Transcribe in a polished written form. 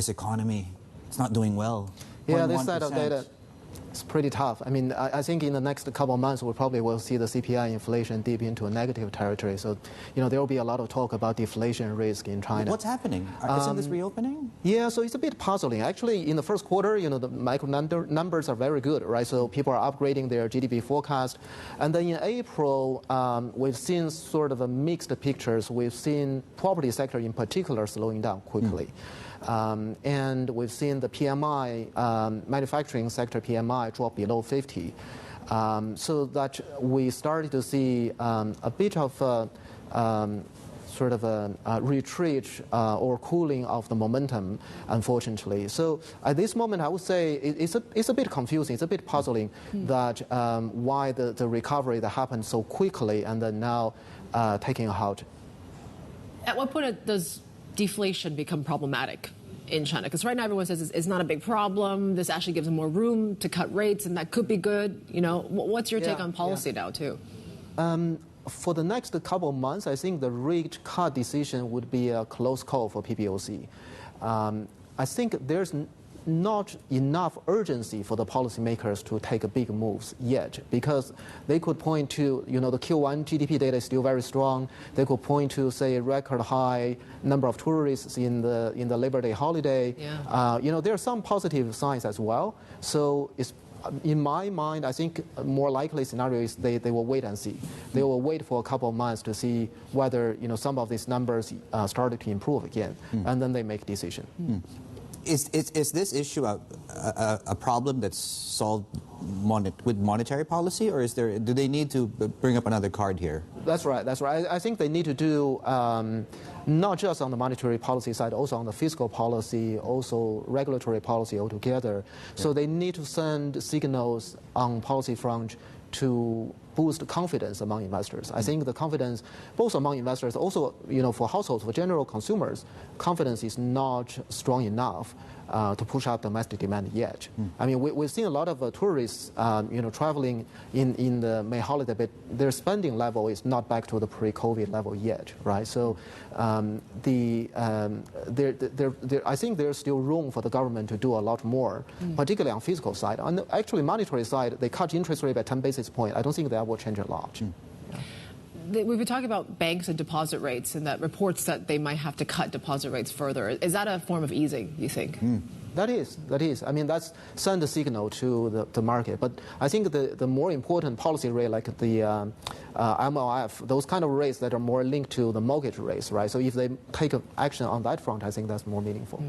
this economy, it's not doing well. Yeah, this 0.1%. side of data is pretty tough. I mean, I think in the next couple of months, we probably will see the CPI inflation dip into a negative territory. So, there will be a lot of talk about deflation risk in China. What's happening? Isn't this reopening? Yeah, so it's a bit puzzling. Actually, in the first quarter, the macro numbers are very good, right? So people are upgrading their GDP forecast. And then in April, we've seen sort of a mixed pictures. We've seen property sector in particular slowing down quickly. And we've seen the PMI, manufacturing sector PMI drop below 50. So that we started to see a bit of sort of a retreat or cooling of the momentum, unfortunately. So at this moment, I would say it's a bit confusing, it's a bit puzzling that why the recovery that happened so quickly and then now taking a halt. At what point does deflation become problematic in China? Because right now everyone says it's not a big problem. This actually gives them more room to cut rates, and that could be good. What's your take on policy now, too? For the next couple of months, I think the rate cut decision would be a close call for PBOC. I think there's not enough urgency for the policymakers to take big moves yet, because they could point to, the Q1 GDP data is still very strong. They could point to, say, a record high number of tourists in the Labor Day holiday. Yeah. There are some positive signs as well. So in my mind, I think a more likely scenario is they will wait and see. They will wait for a couple of months to see whether some of these numbers started to improve again, and then they make a decision. Is this issue a problem that's solved with monetary policy, or do they need to bring up another card here? That's right. I think they need to do not just on the monetary policy side, also on the fiscal policy, also regulatory policy altogether. Yeah. So they need to send signals on policy front to boost confidence among investors. I think the confidence, both among investors, also for households, for general consumers, confidence is not strong enough to push up domestic demand yet. I mean, we've seen a lot of tourists, traveling in the May holiday, but their spending level is not back to the pre-COVID level yet, right? So I think there's still room for the government to do a lot more, particularly on fiscal side. On actually monetary side, they cut interest rate by 10 basis points. I don't think that will change a lot. We've been talking about banks and deposit rates, and that reports that they might have to cut deposit rates further. Is that a form of easing, you think? That is. I mean, that's send a signal to the market. But I think the more important policy rate, like the MLF, those kind of rates that are more linked to the mortgage rates, right? So if they take action on that front, I think that's more meaningful.